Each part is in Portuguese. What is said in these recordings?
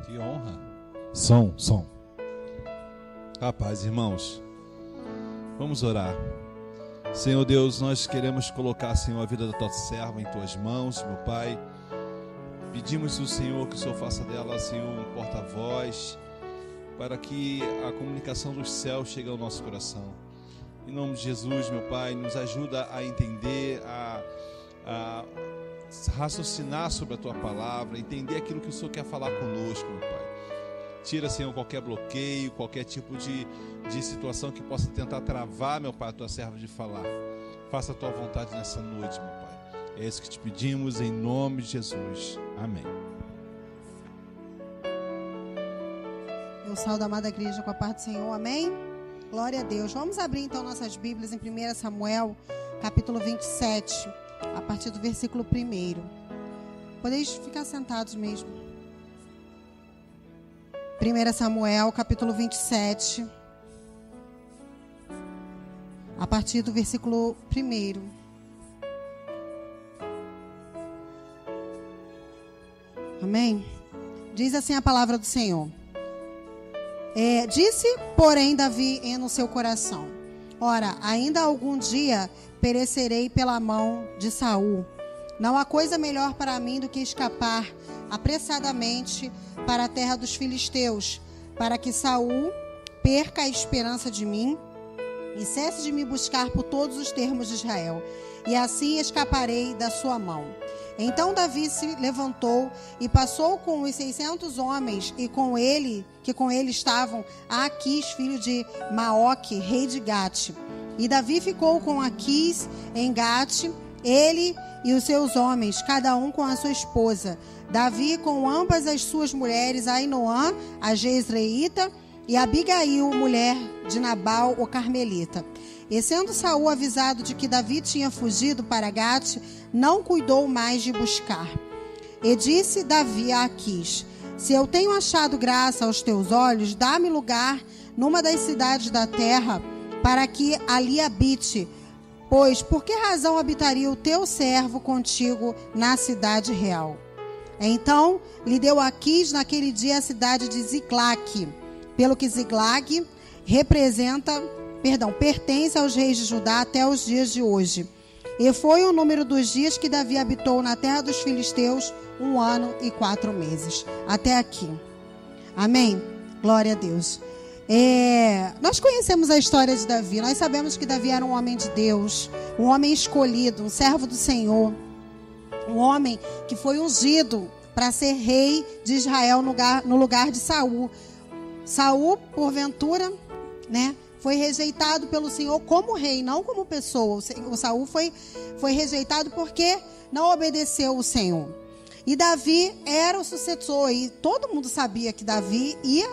Que honra. Som. Rapaz, irmãos, vamos orar. Senhor Deus, nós queremos colocar, Senhor, a vida da tua serva em tuas mãos, meu Pai. Pedimos ao Senhor que o Senhor faça dela, Senhor, um porta-voz, para que a comunicação dos céus chegue ao nosso coração. Em nome de Jesus, meu Pai, nos ajuda a entender, a raciocinar sobre a tua palavra, entender aquilo que o Senhor quer falar conosco, meu Pai. Tira, Senhor, qualquer bloqueio, qualquer tipo de situação que possa tentar travar, meu Pai, a tua serva de falar. Faça a tua vontade nessa noite, meu Pai. É isso que te pedimos em nome de Jesus. Amém. Eu saúdo a amada igreja com a paz do Senhor. Amém? Glória a Deus. Vamos abrir então nossas Bíblias em 1 Samuel, capítulo 27, a partir do versículo 1. Podeis ficar sentados mesmo. 1 Samuel, capítulo 27, a partir do versículo 1. Amém? Diz assim a palavra do Senhor. Disse, porém, Davi no seu coração: ora, ainda algum dia perecerei pela mão de Saul. Não há coisa melhor para mim do que escapar apressadamente para a terra dos filisteus, para que Saul perca a esperança de mim e cesse de me buscar por todos os termos de Israel, e assim escaparei da sua mão. Então Davi se levantou e passou com os 600 homens que com ele estavam a Aquis, filho de Maoque, rei de Gate. E Davi ficou com Aquis em Gate, ele e os seus homens, cada um com a sua esposa. Davi com ambas as suas mulheres, Ainoã, a Jezreelita, e Abigail, mulher de Nabal, o Carmelita. E sendo Saul avisado de que Davi tinha fugido para Gate, não cuidou mais de buscar. E disse Davi a Aquis: se eu tenho achado graça aos teus olhos, dá-me lugar numa das cidades da terra, para que ali habite. Pois por que razão habitaria o teu servo contigo na cidade real? Então lhe deu Aquis naquele dia a cidade de Ziclague, pelo que Ziclague pertence aos reis de Judá até os dias de hoje. E foi o número dos dias que Davi habitou na terra dos filisteus, 1 ano e 4 meses. Até aqui. Amém? Glória a Deus. Nós conhecemos a história de Davi. Nós sabemos que Davi era um homem de Deus, um homem escolhido, um servo do Senhor, um homem que foi ungido para ser rei de Israel no lugar de Saul. Saul, porventura, foi rejeitado pelo Senhor como rei, não como pessoa. O Saul foi rejeitado porque não obedeceu o Senhor. E Davi era o sucessor, e todo mundo sabia que Davi ia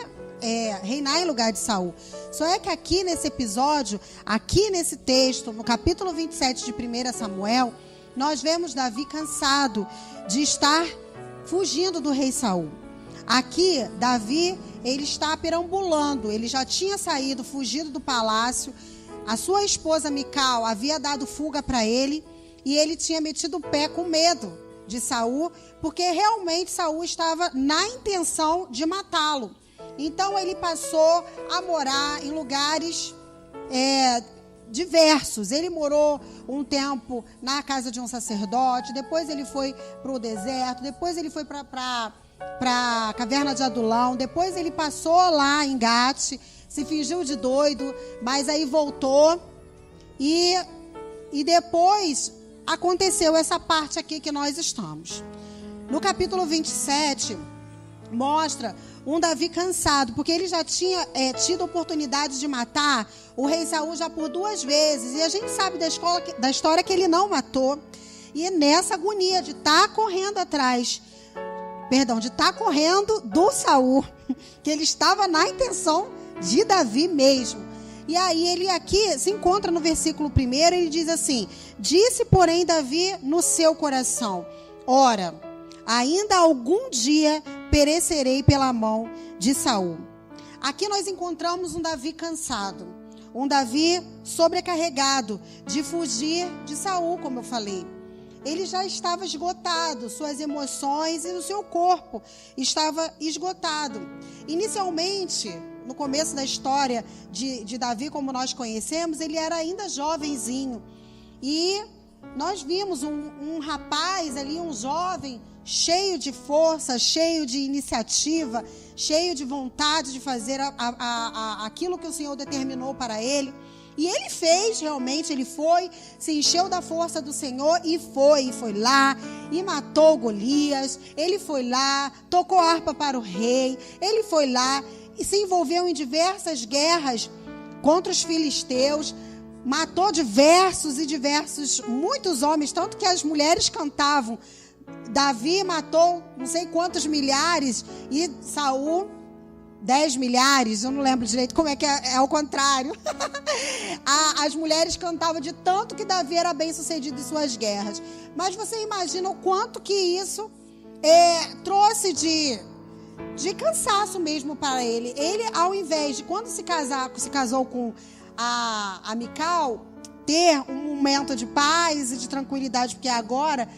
reinar em lugar de Saul. Só é que aqui nesse episódio, aqui nesse texto, no capítulo 27 de 1 Samuel, nós vemos Davi cansado de estar fugindo do rei Saul. Aqui, Davi, ele está perambulando, ele já tinha saído, fugido do palácio. A sua esposa Mical havia dado fuga para ele, e ele tinha metido o pé com medo de Saul, porque realmente Saul estava na intenção de matá-lo. Então ele passou a morar em lugares diversos. Ele morou um tempo na casa de um sacerdote, depois ele foi para o deserto, depois ele foi para a caverna de Adulão, depois ele passou lá em Gate, se fingiu de doido, mas aí voltou, e depois aconteceu essa parte aqui que nós estamos. No capítulo 27, mostra um Davi cansado, porque ele já tinha tido oportunidade de matar o rei Saul já por 2 vezes, e a gente sabe da história que ele não matou, e nessa agonia de estar correndo do Saul, que ele estava na intenção de Davi mesmo. E aí ele aqui se encontra no versículo 1, ele diz assim: disse, porém, Davi no seu coração: ora, ainda algum dia perecerei pela mão de Saul. Aqui nós encontramos um Davi cansado, um Davi sobrecarregado de fugir de Saul, como eu falei. ele já estava esgotado, suas emoções e o seu corpo estava esgotado. Inicialmente, no começo da história de Davi, como nós conhecemos, ele era ainda jovenzinho. E nós vimos um rapaz ali, um jovem, cheio de força, cheio de iniciativa, cheio de vontade de fazer aquilo que o Senhor determinou para ele. E ele fez realmente, ele foi, se encheu da força do Senhor e foi lá e matou Golias. Ele foi lá, tocou harpa para o rei. Ele foi lá e se envolveu em diversas guerras contra os filisteus. Matou muitos homens, tanto que as mulheres cantavam. Davi matou não sei quantos milhares e Saul 10 milhares, eu não lembro direito como é que é ao contrário. As mulheres cantavam de tanto que Davi era bem sucedido em suas guerras. Mas você imagina o quanto que isso trouxe de cansaço mesmo para ele. Ele, ao invés de, quando se casou com a Mical, ter um momento de paz e de tranquilidade, porque agora,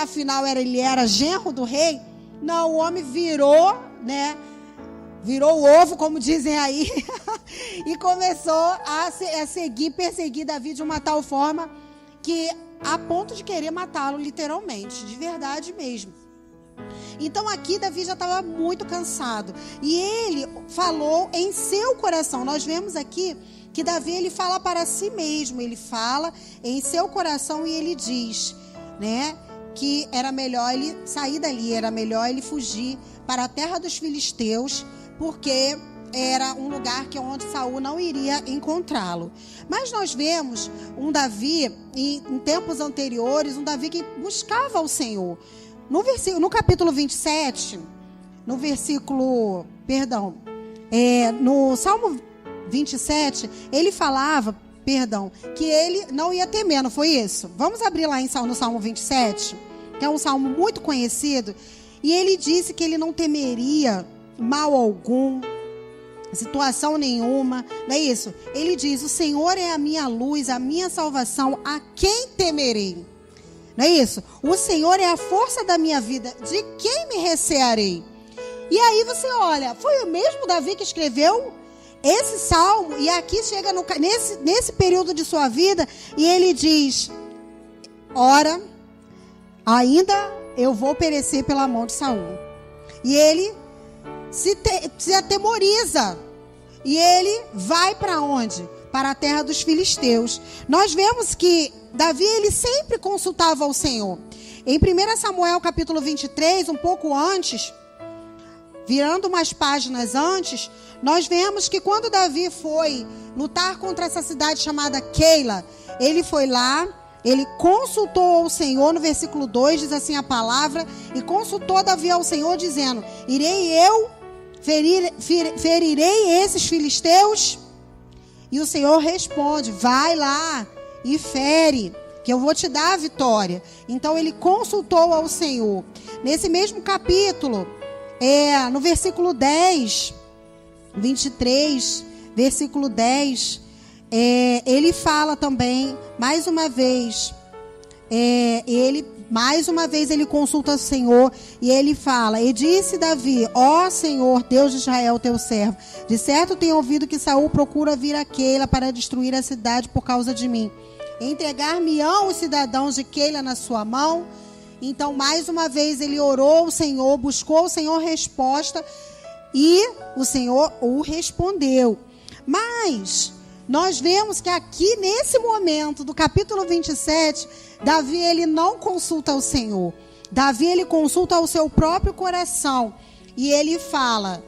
afinal, ele era genro do rei. Não, o homem virou, virou o ovo, como dizem aí, e começou a perseguir Davi de uma tal forma que, a ponto de querer matá-lo, literalmente, de verdade mesmo. Então aqui Davi já estava muito cansado, e ele falou em seu coração. Nós vemos aqui que Davi, ele fala para si mesmo, ele fala em seu coração e ele diz, que era melhor ele sair dali, era melhor ele fugir para a terra dos filisteus, porque era um lugar onde Saul não iria encontrá-lo. Mas nós vemos um Davi, em tempos anteriores, um Davi que buscava o Senhor. No capítulo 27, no Salmo 27, ele falava, que ele não ia temer, não foi isso? Vamos abrir lá no Salmo 27, que é um salmo muito conhecido, e ele disse que ele não temeria mal algum, situação nenhuma, não é isso? Ele diz, o Senhor é a minha luz, a minha salvação, a quem temerei? Não é isso? O Senhor é a força da minha vida, de quem me recearei? E aí você olha, foi o mesmo Davi que escreveu esse salmo, e aqui chega nesse período de sua vida, e ele diz, ora, ainda eu vou perecer pela mão de Saul. E ele se atemoriza. E ele vai para onde? Para a terra dos filisteus. Nós vemos que Davi, ele sempre consultava o Senhor. Em 1 Samuel capítulo 23, um pouco antes, virando umas páginas antes, nós vemos que quando Davi foi lutar contra essa cidade chamada Keila, ele foi lá, ele consultou ao Senhor. No versículo 2 diz assim a palavra, e consultou Davi ao Senhor dizendo, ferirei esses filisteus? E o Senhor responde, vai lá e fere, que eu vou te dar a vitória. Então ele consultou ao Senhor. Nesse mesmo capítulo, no versículo 10, 23, versículo 10, ele fala também, mais uma vez, ele consulta o Senhor, e ele fala, e disse Davi, ó Senhor, Deus de Israel, teu servo, de certo tenho ouvido que Saul procura vir a Keila para destruir a cidade por causa de mim. Entregar-me-ão os cidadãos de Keila na sua mão? Então, mais uma vez, ele orou ao Senhor, buscou o Senhor resposta, e o Senhor o respondeu. Mas nós vemos que aqui, nesse momento do capítulo 27, Davi, ele não consulta o Senhor. Davi, ele consulta o seu próprio coração. E ele fala,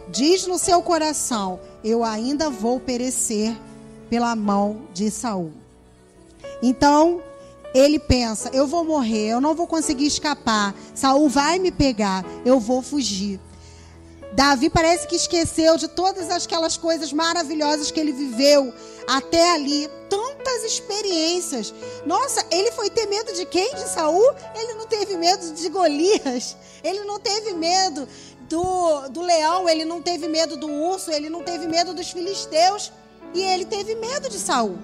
diz no seu coração, eu ainda vou perecer pela mão de Saul. Então, ele pensa, eu vou morrer, eu não vou conseguir escapar. Saul vai me pegar, eu vou fugir. Davi parece que esqueceu de todas aquelas coisas maravilhosas que ele viveu até ali, tantas experiências. Nossa, ele foi ter medo de quem? De Saul? Ele não teve medo de Golias, ele não teve medo do leão, ele não teve medo do urso, ele não teve medo dos filisteus, e ele teve medo de Saul.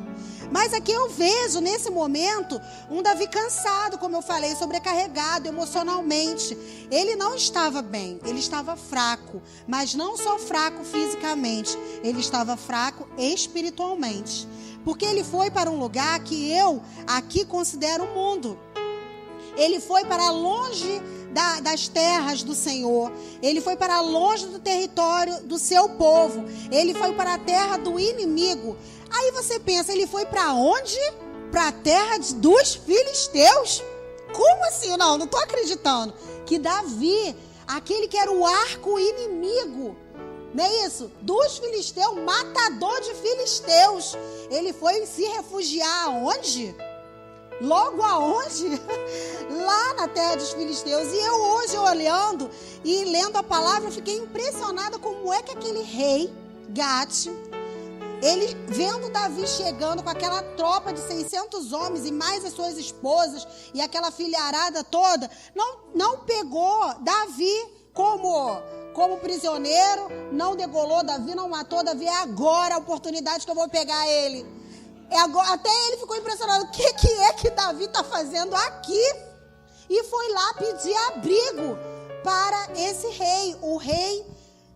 Mas aqui eu vejo, nesse momento, um Davi cansado, como eu falei, sobrecarregado emocionalmente. Ele não estava bem, ele estava fraco. Mas não só fraco fisicamente, ele estava fraco espiritualmente. Porque ele foi para um lugar que eu aqui considero o mundo. Ele foi para longe das terras do Senhor. Ele foi para longe do território do seu povo. Ele foi para a terra do inimigo. Aí você pensa, ele foi para onde? Para a terra dos filisteus? Como assim? Não estou acreditando. Que Davi, aquele que era o arco inimigo, não é isso? Dos filisteus, matador de filisteus. Ele foi se refugiar aonde? Logo aonde? Lá na terra dos filisteus. E eu hoje olhando e lendo a palavra, fiquei impressionada como é que aquele rei Gate, ele vendo Davi chegando com aquela tropa de 600 homens e mais as suas esposas e aquela filharada toda, não pegou Davi como prisioneiro, não degolou Davi, não matou Davi. É agora a oportunidade que eu vou pegar ele. Até ele ficou impressionado. O que é que Davi está fazendo aqui? E foi lá pedir abrigo para esse rei, o rei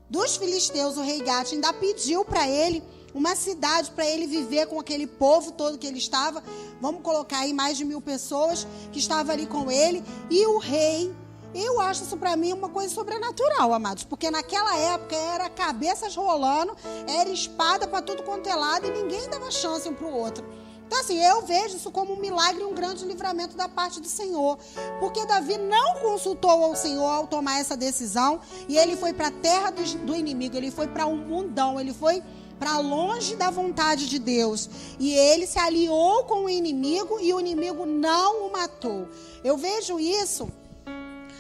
dos filisteus, o rei Gate. Ainda pediu para ele uma cidade para ele viver com aquele povo todo que ele estava. Vamos colocar aí mais de 1000 pessoas que estavam ali com ele. E o rei, eu acho isso para mim uma coisa sobrenatural, amados. Porque naquela época era cabeças rolando, era espada para tudo quanto é lado e ninguém dava chance um para o outro. Então assim, eu vejo isso como um milagre e um grande livramento da parte do Senhor. Porque Davi não consultou ao Senhor ao tomar essa decisão. E ele foi para a terra do inimigo, ele foi para um mundão, ele foi para longe da vontade de Deus. E ele se aliou com o inimigo e o inimigo não o matou. Eu vejo isso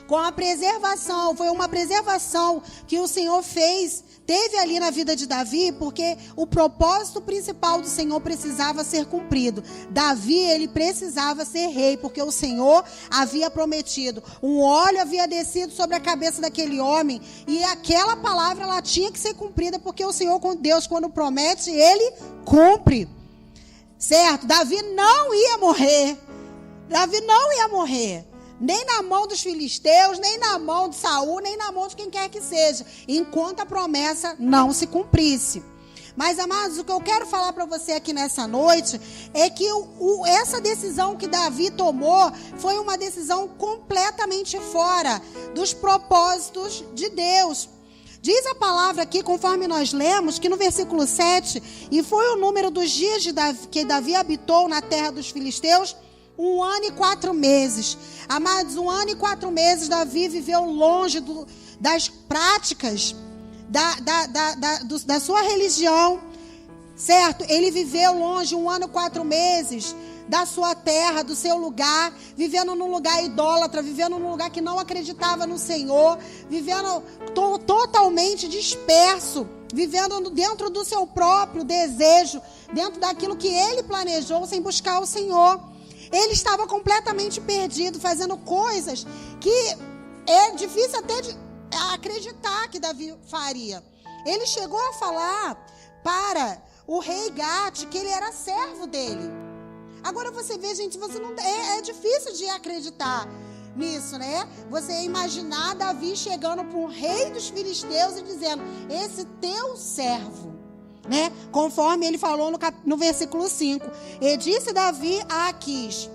com a preservação. Foi uma preservação que o Senhor teve ali na vida de Davi, porque o propósito principal do Senhor precisava ser cumprido. Davi, ele precisava ser rei, porque o Senhor havia prometido. Um óleo havia descido sobre a cabeça daquele homem, e aquela palavra ela tinha que ser cumprida, porque o Senhor, Deus, quando promete, ele cumpre. Certo? Davi não ia morrer. Davi não ia morrer. Nem na mão dos filisteus, nem na mão de Saul, nem na mão de quem quer que seja, enquanto a promessa não se cumprisse. Mas, amados, o que eu quero falar para você aqui nessa noite é que essa decisão que Davi tomou foi uma decisão completamente fora dos propósitos de Deus. Diz a palavra aqui, conforme nós lemos, que no versículo 7, e foi o número dos dias que Davi habitou na terra dos filisteus, 1 ano e 4 meses. Amados, 1 ano e 4 meses Davi viveu longe das práticas da sua religião, certo? Ele viveu longe 1 ano e 4 meses da sua terra, do seu lugar, vivendo num lugar idólatra, vivendo num lugar que não acreditava no Senhor, vivendo totalmente disperso, vivendo dentro do seu próprio desejo, dentro daquilo que ele planejou, sem buscar o Senhor. Ele estava completamente perdido, fazendo coisas que é difícil até de acreditar que Davi faria. Ele chegou a falar para o rei Gate que ele era servo dele. Agora você vê, gente, você não é difícil de acreditar nisso, né? Você imaginar Davi chegando para o rei dos filisteus e dizendo: esse teu servo, né? Conforme ele falou no versículo 5. E disse Davi a Aquis: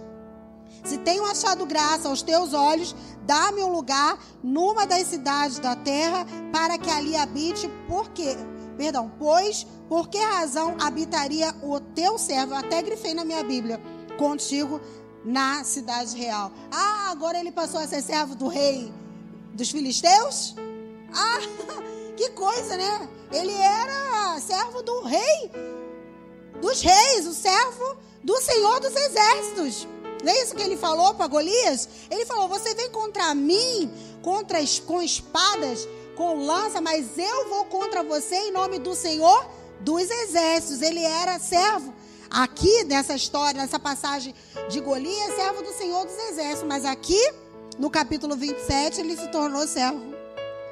se tenho achado graça aos teus olhos, dá-me um lugar numa das cidades da terra, para que ali habite, pois por que razão habitaria o teu servo? Eu até grifei na minha Bíblia, contigo na cidade real. Ah, agora ele passou a ser servo do rei dos filisteus? Ah, que coisa, né? Ele era servo do rei dos reis, o servo do Senhor dos exércitos. Não é isso que ele falou para Golias? Ele falou: você vem contra mim com espadas, com lança, mas eu vou contra você em nome do Senhor dos exércitos. Ele era servo, aqui nessa história, nessa passagem de Golias, servo do Senhor dos exércitos. Mas aqui, no capítulo 27, ele se tornou servo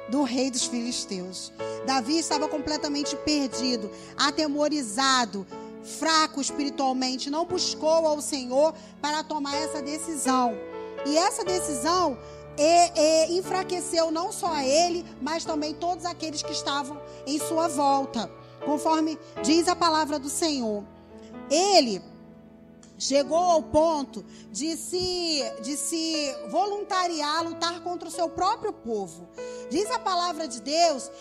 do rei dos filisteus. Davi estava completamente perdido, atemorizado, fraco espiritualmente, não buscou ao Senhor para tomar essa decisão. E essa decisão enfraqueceu não só a ele, mas também todos aqueles que estavam em sua volta, conforme diz a palavra do Senhor. Ele chegou ao ponto de se voluntariar a lutar contra o seu próprio povo. Diz a palavra de Deus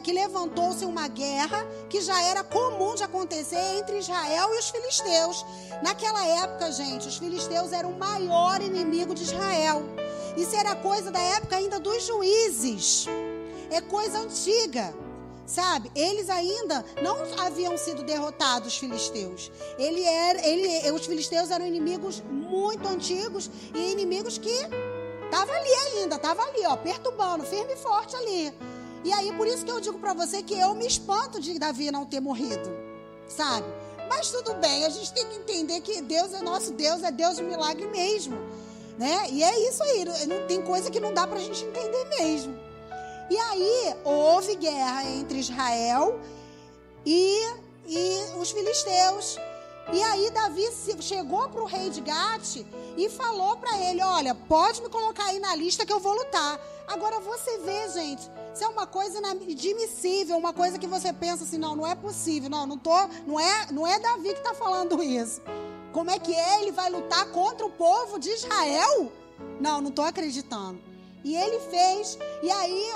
que levantou-se uma guerra que já era comum de acontecer entre Israel e os filisteus. Naquela época, gente, os filisteus eram o maior inimigo de Israel. Isso era coisa da época ainda dos juízes. É coisa antiga. Sabe, eles ainda não haviam sido derrotados, os filisteus. Os filisteus eram inimigos muito antigos e inimigos que estavam ali, ó, perturbando, firme e forte ali. E aí, por isso que eu digo para você que eu me espanto de Davi não ter morrido, sabe? Mas tudo bem, a gente tem que entender que Deus é nosso Deus, é Deus de milagre mesmo, né? E é isso aí, não tem coisa que não dá pra gente entender mesmo. E aí, houve guerra entre Israel e os filisteus. E aí, Davi chegou para o rei de Gate e falou para ele, olha, pode me colocar aí na lista que eu vou lutar. Agora, você vê, gente, isso é uma coisa inadmissível, uma coisa que você pensa assim, não é possível, não é Davi que está falando isso. Como é que ele vai lutar contra o povo de Israel? Não estou acreditando. E ele fez, e aí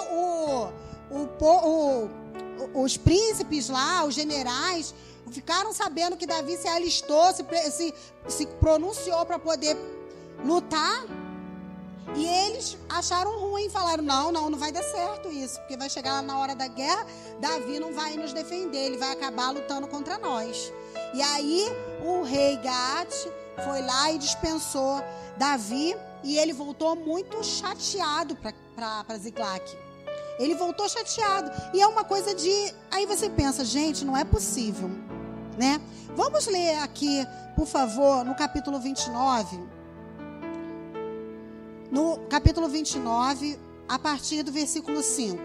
os príncipes lá, os generais, ficaram sabendo que Davi se alistou, se pronunciou para poder lutar. E eles acharam ruim, falaram, não vai dar certo isso, porque vai chegar lá na hora da guerra, Davi não vai nos defender, ele vai acabar lutando contra nós. E aí o rei Gate foi lá e dispensou Davi. E ele voltou muito chateado para Ziklag. Ele voltou chateado. E é uma coisa de... Aí você pensa, gente, não é possível, né? Vamos ler aqui, por favor, no capítulo 29. No capítulo 29, a partir do versículo 5.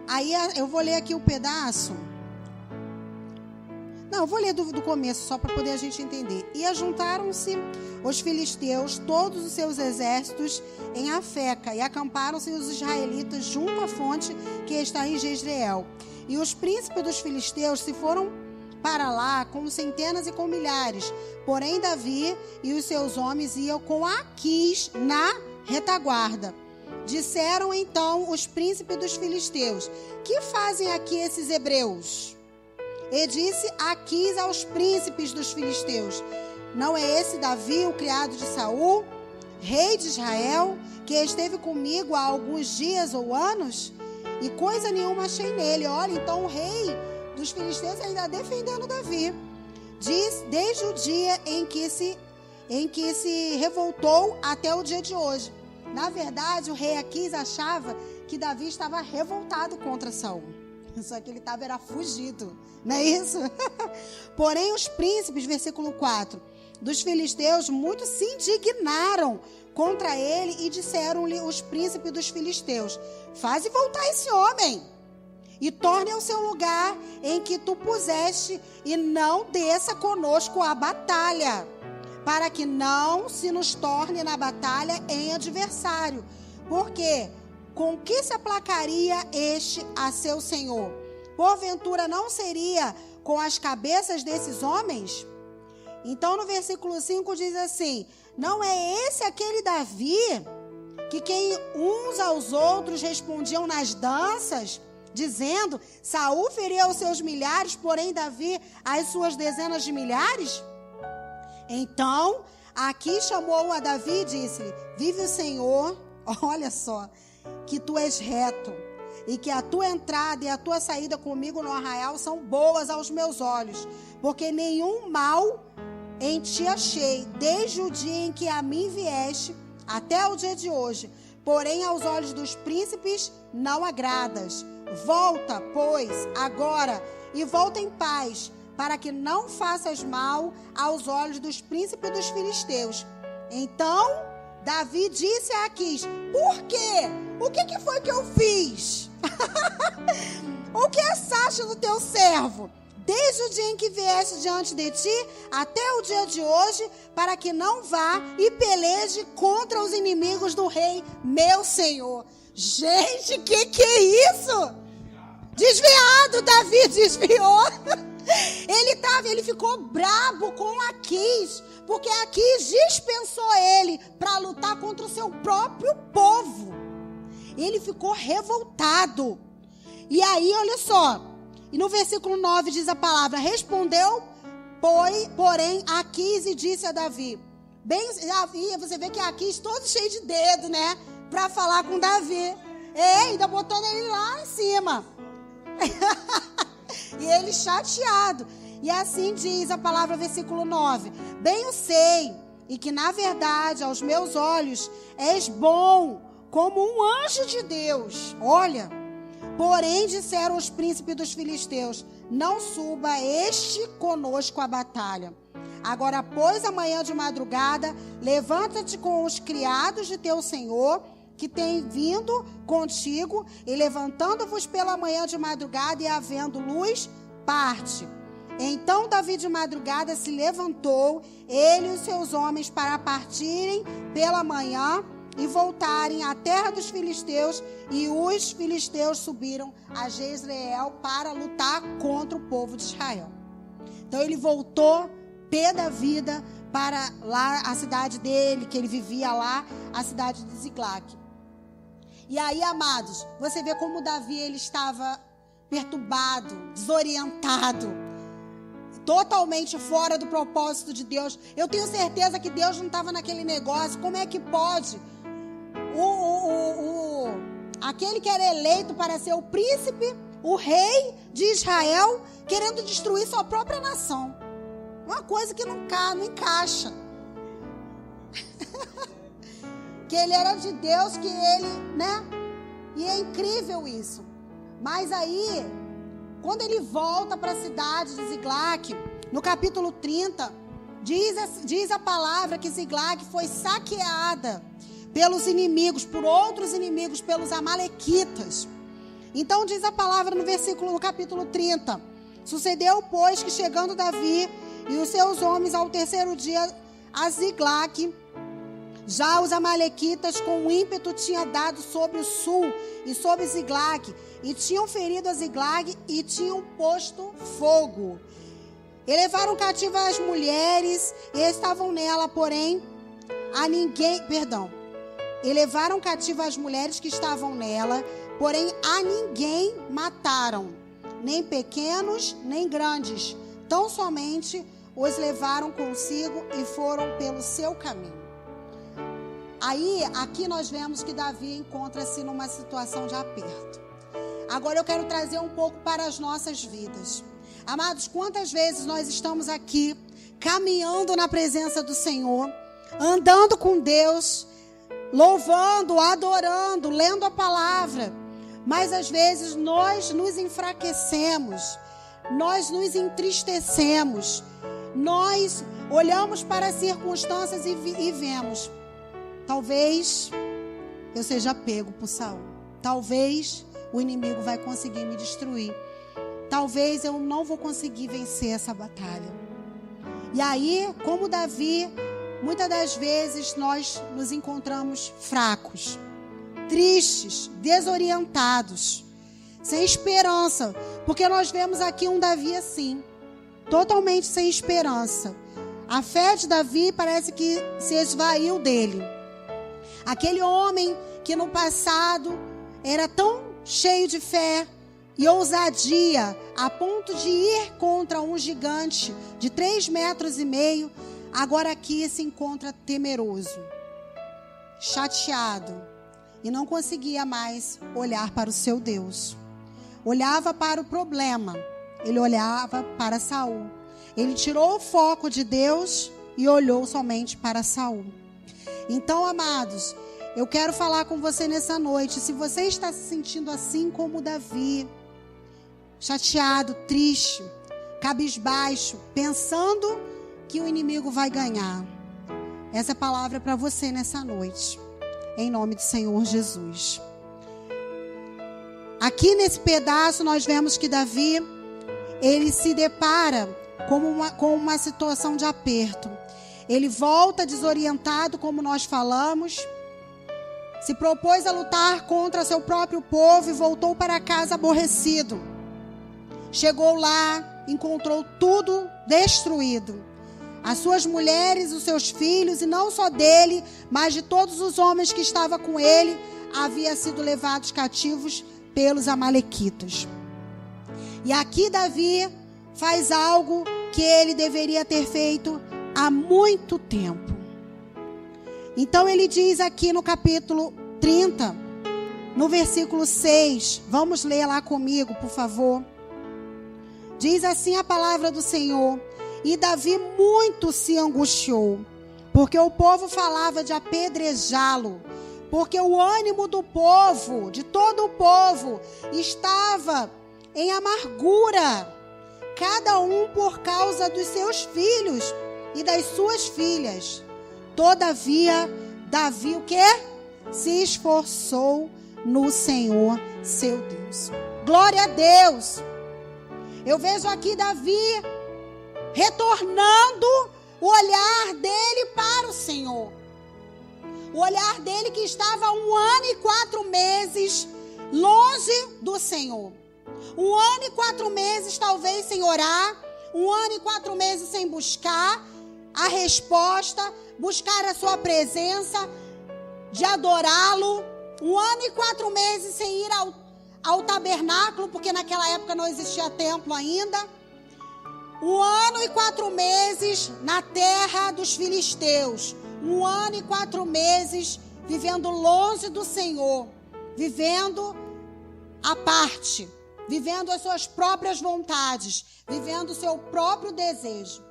Aí eu vou ler aqui o pedaço... Não, eu vou ler do começo, só para poder a gente entender. E ajuntaram-se os filisteus, todos os seus exércitos, em Afeca, e acamparam-se os israelitas junto à fonte que está em Jezreel. E os príncipes dos filisteus se foram para lá com centenas e com milhares. Porém, Davi e os seus homens iam com Aquis na retaguarda. Disseram então os príncipes dos filisteus, que fazem aqui esses hebreus? E disse Aquis aos príncipes dos filisteus, não é esse Davi, o criado de Saul, rei de Israel, que esteve comigo há alguns dias ou anos? E coisa nenhuma achei nele. Olha, então o rei dos filisteus ainda defendendo Davi. Diz, desde o dia em que se revoltou até o dia de hoje. Na verdade, o rei Aquis achava que Davi estava revoltado contra Saul. Só que ele era fugido, não é isso? Porém, os príncipes, versículo 4, dos filisteus, muitos se indignaram contra ele e disseram-lhe os príncipes dos filisteus, faze voltar esse homem e torne ao seu lugar em que tu puseste e não desça conosco a batalha, para que não se nos torne na batalha em adversário, porque... com que se aplacaria este a seu senhor? Porventura não seria com as cabeças desses homens? Então no versículo 5 diz assim, não é esse aquele Davi, que quem uns aos outros respondiam nas danças, dizendo, Saul feria os seus milhares, porém Davi as suas dezenas de milhares? Então Aquis chamou a Davi e disse-lhe, vive o Senhor, olha só, que tu és reto, e que a tua entrada e a tua saída comigo no arraial são boas aos meus olhos, porque nenhum mal em ti achei, desde o dia em que a mim vieste, até o dia de hoje. Porém, aos olhos dos príncipes não agradas. Volta, pois, agora, e volta em paz, para que não faças mal aos olhos dos príncipes dos filisteus. Então, Davi disse a Aquis, por quê? O que foi que eu fiz? O que achaste do teu servo? desde o dia em que vieste diante de ti, até o dia de hoje, para que não vá e peleje contra os inimigos do rei, meu senhor. Gente, que é isso? Desviado, Davi desviou. Ele ficou brabo com Aquis, porque Aquis dispensou ele para lutar contra o seu próprio povo. Ele ficou revoltado. E aí, olha só, e no versículo 9 diz a palavra: respondeu, porém, Aquis e disse a Davi. Bem, Davi, você vê que Aquis todo cheio de dedo, né? Para falar com Davi. Ainda botando ele lá em cima. E ele chateado. E assim diz a palavra, versículo 9: bem eu sei, e que na verdade aos meus olhos és bom, como um anjo de Deus. Olha, porém disseram os príncipes dos filisteus: não suba este conosco à batalha. Agora, pois, amanhã de madrugada, levanta-te com os criados de teu senhor, que tem vindo contigo, e levantando-vos pela manhã de madrugada, e havendo luz, parte. Então Davi de madrugada se levantou, ele e os seus homens, para partirem pela manhã e voltarem à terra dos filisteus, e os filisteus subiram a Jezreel para lutar contra o povo de Israel. Então ele voltou, pé da vida, para lá a cidade dele, que ele vivia lá, a cidade de Ziclague. E aí, amados, você vê como Davi ele estava perturbado, desorientado, totalmente fora do propósito de Deus. Eu tenho certeza que Deus não estava naquele negócio. Como é que pode aquele que era eleito para ser o príncipe, o rei de Israel, querendo destruir sua própria nação? Uma coisa que não encaixa. Que ele era de Deus, que ele, né? E é incrível isso. Mas aí, quando ele volta para a cidade de Ziclague, no capítulo 30, diz a palavra que Ziclague foi saqueada pelos inimigos, por outros inimigos, pelos amalequitas. Então diz a palavra no capítulo 30: sucedeu, pois, que chegando Davi e os seus homens ao terceiro dia a Ziclague, já os amalequitas com ímpeto tinham dado sobre o sul e sobre Ziclague, e tinham ferido a Ziclague e tinham posto fogo. E levaram cativa as mulheres e estavam nela, porém e levaram cativa as mulheres que estavam nela, porém a ninguém mataram, nem pequenos nem grandes, tão somente os levaram consigo e foram pelo seu caminho. Aí, aqui nós vemos que Davi encontra-se numa situação de aperto. Agora eu quero trazer um pouco para as nossas vidas. Amados, quantas vezes nós estamos aqui, caminhando na presença do Senhor, andando com Deus, louvando, adorando, lendo a palavra, mas às vezes nós nos enfraquecemos, nós nos entristecemos, nós olhamos para as circunstâncias e vemos: talvez eu seja pego por Saul. Talvez o inimigo vai conseguir me destruir. Talvez eu não vou conseguir vencer essa batalha. E aí, como Davi, muitas das vezes nós nos encontramos fracos, tristes, desorientados, sem esperança. Porque nós vemos aqui um Davi assim, totalmente sem esperança. A fé de Davi parece que se esvaiu dele. Aquele homem que no passado era tão cheio de fé e ousadia, a ponto de ir contra um gigante de 3,5 metros, agora aqui se encontra temeroso, chateado, e não conseguia mais olhar para o seu Deus. Olhava para o problema, ele olhava para Saul. Ele tirou o foco de Deus e olhou somente para Saul. Então, amados, eu quero falar com você nessa noite. Se você está se sentindo assim como Davi, chateado, triste, cabisbaixo, pensando que o inimigo vai ganhar, essa palavra é para você nessa noite, em nome do Senhor Jesus. Aqui nesse pedaço nós vemos que Davi, ele se depara com uma situação de aperto. Ele volta desorientado, como nós falamos, se propôs a lutar contra seu próprio povo e voltou para casa aborrecido. Chegou lá, encontrou tudo destruído. As suas mulheres, os seus filhos, e não só dele, mas de todos os homens que estavam com ele, haviam sido levados cativos pelos amalequitas. E aqui Davi faz algo que ele deveria ter feito há muito tempo. Então ele diz aqui no capítulo 30, no versículo 6, vamos ler lá comigo, por favor. Diz assim a palavra do Senhor: e Davi muito se angustiou, porque o povo falava de apedrejá-lo, porque o ânimo do povo, de todo o povo, estava em amargura, cada um por causa dos seus filhos e das suas filhas. Todavia, Davi o quê? Se esforçou no Senhor, seu Deus. Glória a Deus! Eu vejo aqui Davi retornando o olhar dele para o Senhor. O olhar dele que estava 1 ano e 4 meses longe do Senhor. 1 ano e 4 meses talvez sem orar. 1 ano e 4 meses sem buscar a resposta, buscar a sua presença, de adorá-lo. 1 ano e 4 meses sem ir ao tabernáculo, porque naquela época não existia templo ainda. 1 ano e 4 meses na terra dos filisteus. 1 ano e 4 meses vivendo longe do Senhor, vivendo à parte, vivendo as suas próprias vontades, vivendo o seu próprio desejo.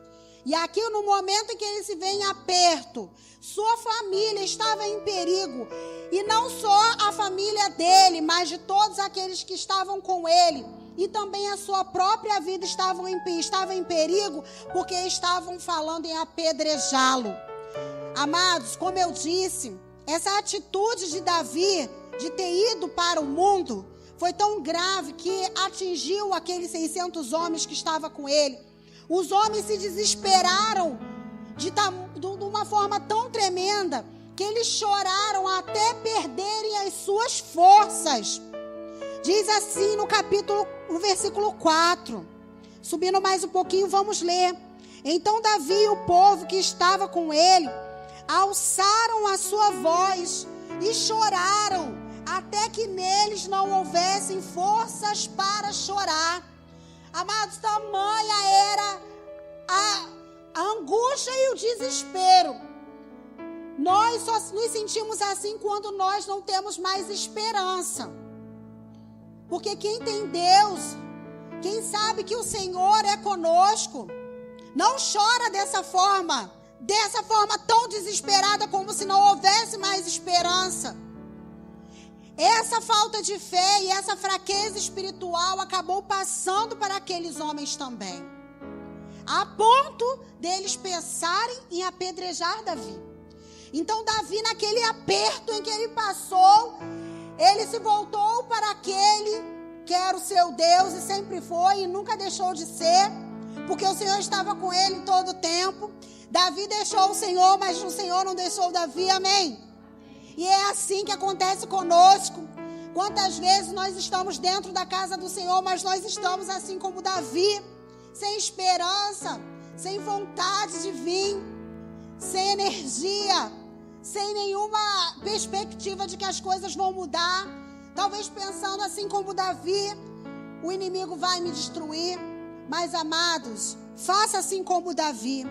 E aqui no momento em que ele se vê em aperto, sua família estava em perigo. E não só a família dele, mas de todos aqueles que estavam com ele. E também a sua própria vida estava em perigo, porque estavam falando em apedrejá-lo. Amados, como eu disse, essa atitude de Davi, de ter ido para o mundo, foi tão grave que atingiu aqueles 600 homens que estavam com ele. Os homens se desesperaram de uma forma tão tremenda que eles choraram até perderem as suas forças. Diz assim no versículo 4. Subindo mais um pouquinho, vamos ler. Então Davi e o povo que estava com ele alçaram a sua voz e choraram, até que neles não houvessem forças para chorar. Amados, tamanha era a angústia e o desespero. Nós só nos sentimos assim quando nós não temos mais esperança. Porque quem tem Deus, quem sabe que o Senhor é conosco, não chora dessa forma tão desesperada, como se não houvesse mais esperança. Essa falta de fé e essa fraqueza espiritual acabou passando para aqueles homens também, a ponto deles pensarem em apedrejar Davi. Então Davi, naquele aperto em que ele passou, ele se voltou para aquele que era o seu Deus e sempre foi e nunca deixou de ser, porque o Senhor estava com ele todo o tempo. Davi deixou o Senhor, mas o Senhor não deixou Davi, amém? E é assim que acontece conosco. Quantas vezes nós estamos dentro da casa do Senhor, mas nós estamos assim como Davi, sem esperança, sem vontade de vir, sem energia, sem nenhuma perspectiva de que as coisas vão mudar. Talvez pensando assim como Davi, o inimigo vai me destruir. Mas amados, faça assim como Davi.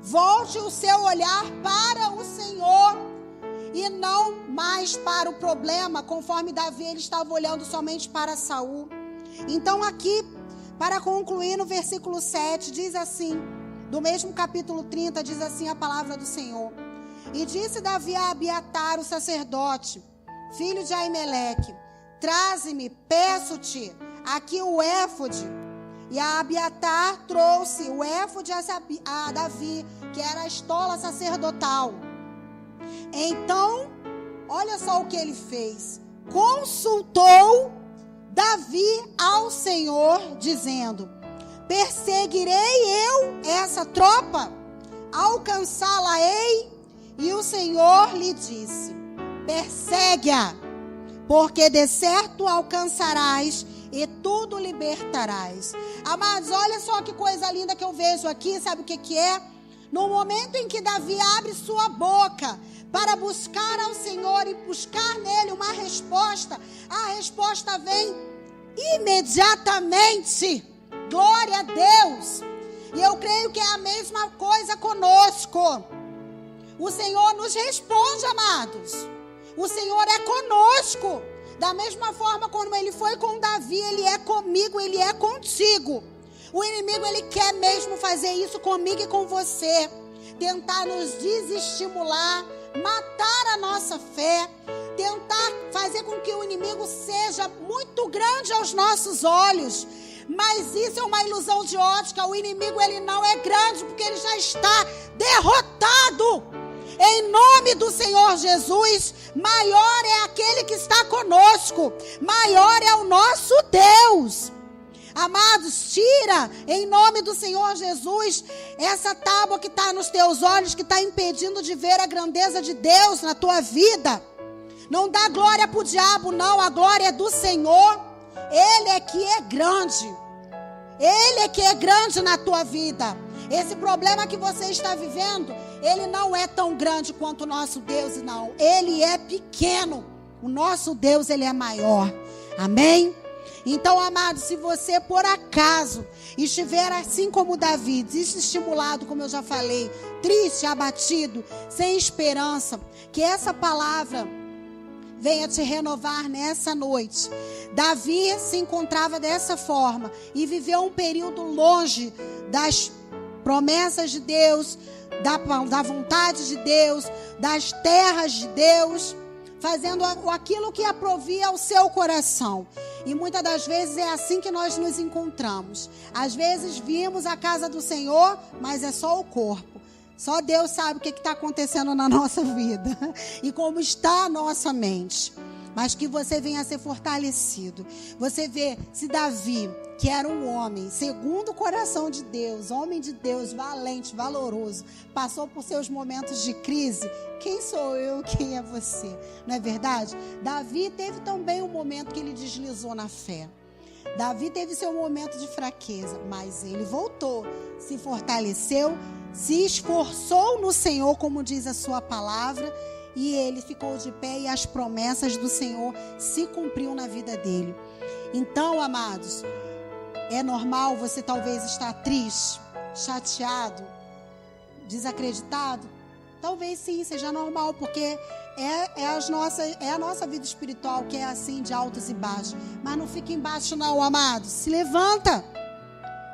Volte o seu olhar para o Senhor e não mais para o problema, conforme Davi ele estava olhando somente para Saul. Então aqui, para concluir no versículo 7, diz assim, do mesmo capítulo 30, diz assim a palavra do Senhor. E disse Davi a Abiatar, o sacerdote, filho de Aimeleque, traze-me, peço-te, aqui o éfode. E a Abiatar trouxe o éfode a Davi, que era a estola sacerdotal. Então, olha só o que ele fez. Consultou Davi ao Senhor, dizendo: perseguirei eu essa tropa, alcançá-la-ei. E o Senhor lhe disse: persegue-a, porque de certo alcançarás e tudo libertarás. Amados, olha só que coisa linda que eu vejo aqui. Sabe o que é? No momento em que Davi abre sua boca para buscar ao Senhor e buscar nele uma resposta, a resposta vem imediatamente. Glória a Deus. E eu creio que é a mesma coisa conosco. O Senhor nos responde, amados. O Senhor é conosco. Da mesma forma como Ele foi com Davi, Ele é comigo, Ele é contigo. O inimigo, ele quer mesmo fazer isso comigo e com você. Tentar nos desestimular, matar a nossa fé, tentar fazer com que o inimigo seja muito grande aos nossos olhos. Mas isso é uma ilusão de ótica. O inimigo, ele não é grande, porque ele já está derrotado. Em nome do Senhor Jesus, maior é aquele que está conosco, maior é o nosso Deus. Amados, tira em nome do Senhor Jesus essa tábua que está nos teus olhos, que está impedindo de ver a grandeza de Deus na tua vida. Não dá glória para o diabo, não. A glória é do Senhor. Ele é que é grande. Ele é que é grande na tua vida. Esse problema que você está vivendo, ele não é tão grande quanto o nosso Deus, não. Ele é pequeno. O nosso Deus, ele é maior. Amém? Então, amados, se você por acaso estiver assim como Davi, desestimulado, como eu já falei, triste, abatido, sem esperança, que essa palavra venha te renovar nessa noite. Davi se encontrava dessa forma e viveu um período longe das promessas de Deus, da vontade de Deus, das terras de Deus, fazendo aquilo que aprovia ao seu coração. E muitas das vezes é assim que nós nos encontramos. Às vezes vimos a casa do Senhor, mas é só o corpo. Só Deus sabe o que está acontecendo na nossa vida e como está a nossa mente. Mas que você venha a ser fortalecido. Você vê, se Davi, que era um homem segundo o coração de Deus, homem de Deus, valente, valoroso, passou por seus momentos de crise, quem sou eu, quem é você? Não é verdade? Davi teve também um momento que ele deslizou na fé. Davi teve seu momento de fraqueza, mas ele voltou, se fortaleceu, se esforçou no Senhor, como diz a sua palavra, e ele ficou de pé e as promessas do Senhor se cumpriram na vida dele. Então, amados, é normal você talvez estar triste, chateado, desacreditado? Talvez sim, seja normal, porque é a nossa vida espiritual que é assim, de altos e baixos. Mas não fica embaixo não, amados. Se levanta,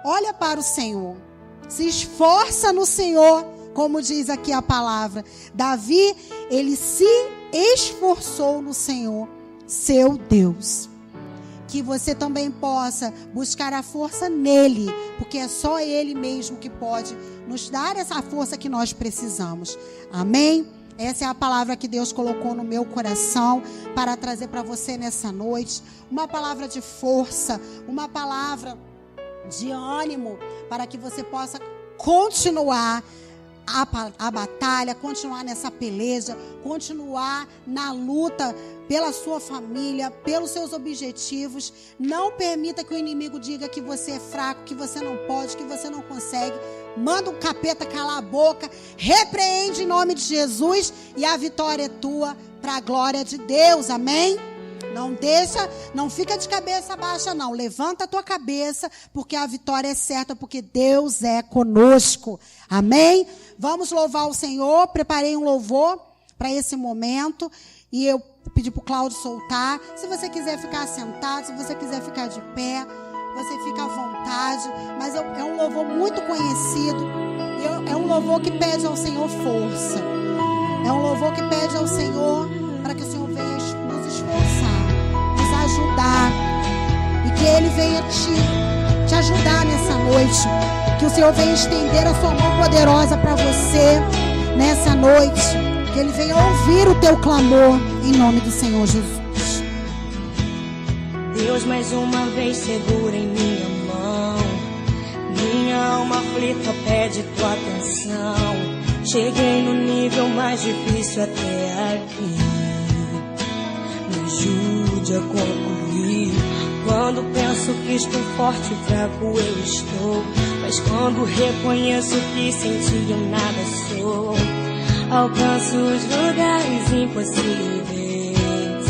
olha para o Senhor, se esforça no Senhor, como diz aqui a palavra. Davi, ele se esforçou no Senhor, seu Deus. Que você também possa buscar a força nele, porque é só ele mesmo que pode nos dar essa força que nós precisamos. Amém? Essa é a palavra que Deus colocou no meu coração para trazer para você nessa noite. Uma palavra de força, uma palavra de ânimo, para que você possa continuar a batalha, continuar nessa peleja, continuar na luta pela sua família, pelos seus objetivos. Não permita que o inimigo diga que você é fraco, que você não pode, que você não consegue. Manda o capeta calar a boca, repreende em nome de Jesus e a vitória é tua para a glória de Deus. Amém? Não fica de cabeça baixa não, levanta a tua cabeça, porque a vitória é certa, porque Deus é conosco. Amém? Vamos louvar o Senhor. Preparei um louvor para esse momento e eu pedi para o Cláudio soltar. Se você quiser ficar sentado, se você quiser ficar de pé, você fica à vontade, mas é um louvor muito conhecido, é um louvor que pede ao Senhor força, é um louvor que pede ao Senhor para que o Senhor venha nos esforçar, nos ajudar, e que Ele venha te ajudar nessa noite, que o Senhor venha estender a sua mão poderosa para você nessa noite, que Ele venha ouvir o teu clamor, em nome do Senhor Jesus. Deus, mais uma vez segura em minha mão, Minha alma aflita pede tua atenção. Cheguei no nível mais difícil até aqui. Me ajude a concluir. Quando penso que estou forte e fraco eu estou, mas quando reconheço que sem ti eu nada sou, alcanço os lugares impossíveis,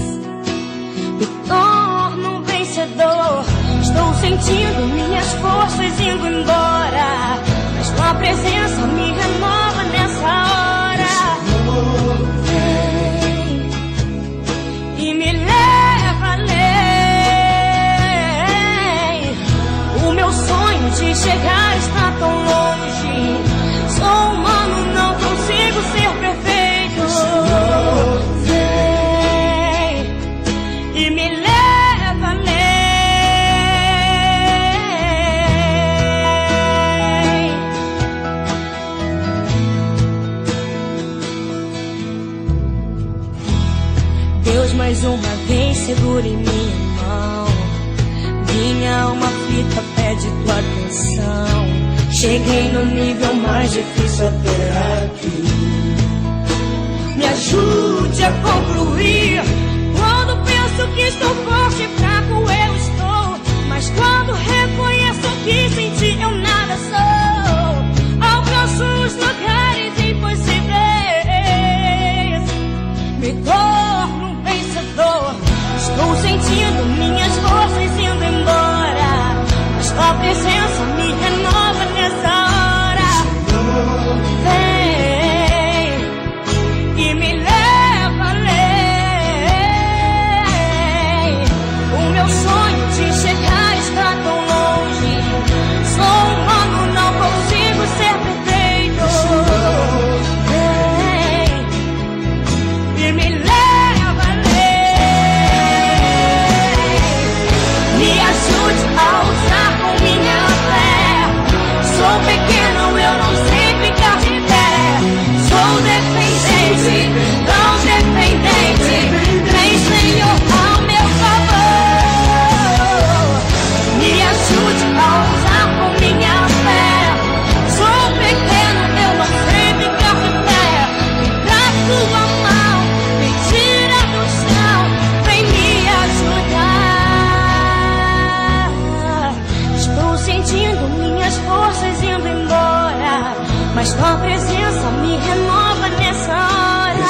me torno um vencedor. Estou sentindo minhas forças indo embora, mas tua presença me renova nessa hora. Vem e me leva além. O meu sonho de chegar está tão longe. Sou humano, não consigo ser perfeito. Vem e me leva além. Deus, mais uma vez segura em minha mão. Minha alma aflita pede tua atenção. Cheguei no nível mais difícil até aqui. Me ajude a concluir. Quando penso que estou forte e fraco eu estou, mas quando reconheço que sem ti eu nada sou, alcanço os lugares impossíveis, me torno um vencedor. Estou sentindo minhas forças indo embora, mas tua presença me renova nessa hora. Vem e me leva além. O meu sonho de chegar está tão longe. Sou humano, não consigo ser perfeito. Vem e me leva além. Me ajude a usar com minha fé. Sou pequeno, eu não sei ficar de pé. Sou dependente, tão dependente. Vem, Senhor, ao meu favor. Me ajude a usar com minha fé. Sou pequeno, eu não sei ficar de pé. Me dá tua mão, me tira do chão. Vem me ajudar. Estou sentindo minhas forças indo embora, mas tua presença me renova nessa hora.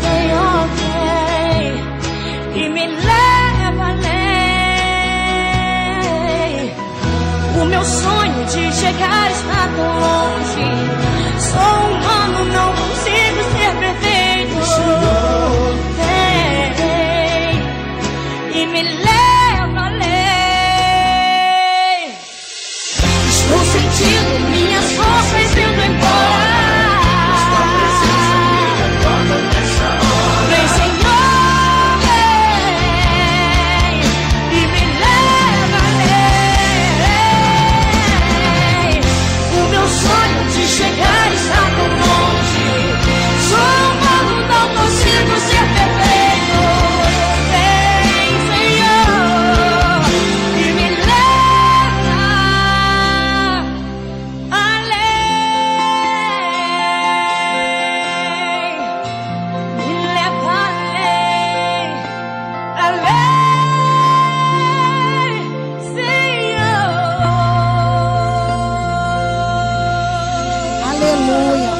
Senhor, vem e me leva além. O meu sonho de chegar está tão longe. Sou humano, não consigo ser perfeito. Vem e me leva além. Estou sentindo minhas forças indo embora. Vem, Senhor, vem e me leva além. O meu sonho de chegar está tão longe. Sou humano, não consigo ser perfeito. Vem, Senhor, e me leva além. Me leva além, além, Senhor. Aleluia.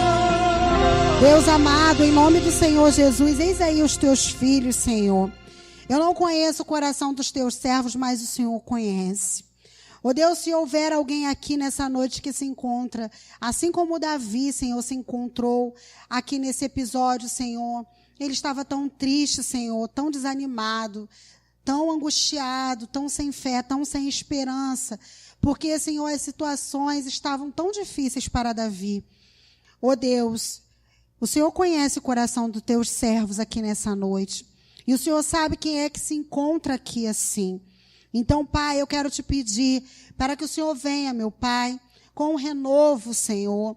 Deus amado, em nome do Senhor Jesus, eis aí os teus filhos, Senhor. Eu não conheço o coração dos teus servos, mas o Senhor conhece. Ó Deus, se houver alguém aqui nessa noite que se encontra, assim como Davi, Senhor, se encontrou aqui nesse episódio, Senhor, ele estava tão triste, Senhor, tão desanimado, tão angustiado, tão sem fé, tão sem esperança, porque, Senhor, as situações estavam tão difíceis para Davi. Ó Deus, o Senhor conhece o coração dos teus servos aqui nessa noite. E o Senhor sabe quem é que se encontra aqui assim. Então, Pai, eu quero te pedir para que o Senhor venha, meu Pai, com um renovo, Senhor.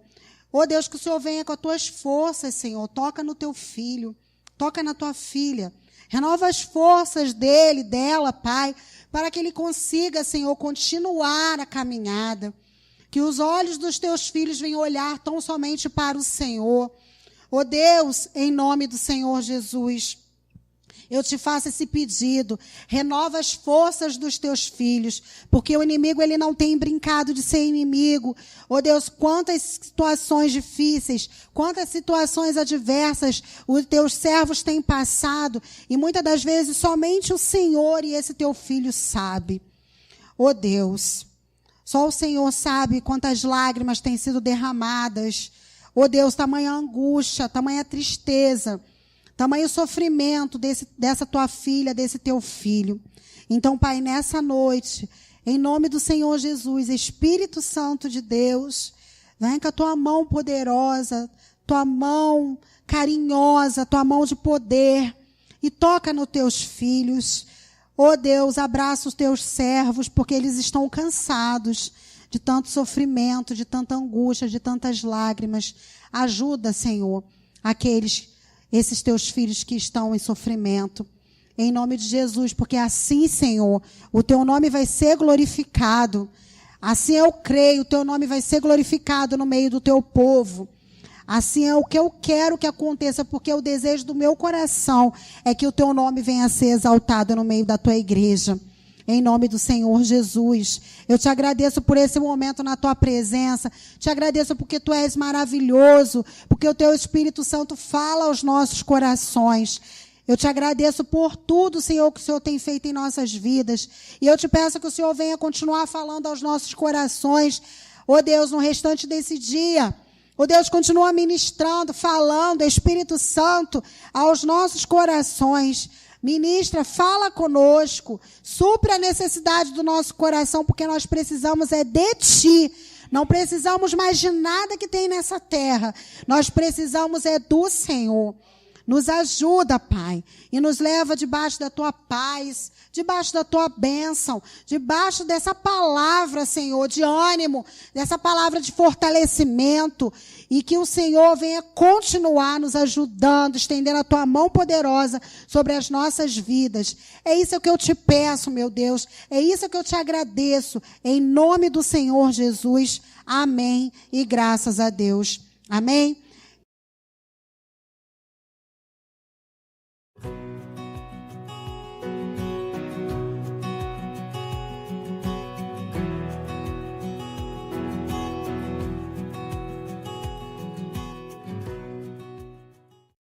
Ó Deus, que o Senhor venha com as tuas forças, Senhor. Toca no teu filho, toca na tua filha. Renova as forças dele, dela, Pai, para que ele consiga, Senhor, continuar a caminhada. Que os olhos dos teus filhos venham olhar tão somente para o Senhor. Ó Deus, em nome do Senhor Jesus, eu te faço esse pedido. Renova as forças dos teus filhos, porque o inimigo ele não tem brincado de ser inimigo. Ó Deus, quantas situações difíceis, quantas situações adversas os teus servos têm passado, e muitas das vezes somente o Senhor e esse teu filho sabe. Ó Deus, só o Senhor sabe quantas lágrimas têm sido derramadas. Ó Deus, tamanha angústia, tamanha tristeza, tamanho sofrimento dessa tua filha, desse teu filho. Então, Pai, nessa noite, em nome do Senhor Jesus, Espírito Santo de Deus, vem com a tua mão poderosa, tua mão carinhosa, tua mão de poder, e toca nos teus filhos. Ó Deus, abraça os teus servos, porque eles estão cansados de tanto sofrimento, de tanta angústia, de tantas lágrimas. Ajuda, Senhor, esses teus filhos que estão em sofrimento. Em nome de Jesus, porque assim, Senhor, o teu nome vai ser glorificado. Assim eu creio, o teu nome vai ser glorificado no meio do teu povo. Assim é o que eu quero que aconteça, porque o desejo do meu coração é que o teu nome venha a ser exaltado no meio da tua igreja. Em nome do Senhor Jesus, eu te agradeço por esse momento na tua presença, te agradeço porque tu és maravilhoso, porque o teu Espírito Santo fala aos nossos corações. Eu te agradeço por tudo, Senhor, que o Senhor tem feito em nossas vidas, e eu te peço que o Senhor venha continuar falando aos nossos corações, ó Deus, no restante desse dia. Ó Deus, continua ministrando, falando, Espírito Santo, aos nossos corações. Ministra, fala conosco, supre a necessidade do nosso coração, porque nós precisamos de Ti. Não precisamos mais de nada que tem nessa terra. Nós precisamos do Senhor. Nos ajuda, Pai, e nos leva debaixo da Tua paz, debaixo da Tua bênção, debaixo dessa palavra, Senhor, de ânimo, dessa palavra de fortalecimento, e que o Senhor venha continuar nos ajudando, estendendo a Tua mão poderosa sobre as nossas vidas. É isso que eu te peço, meu Deus, é isso que eu te agradeço, em nome do Senhor Jesus. Amém, e graças a Deus. Amém.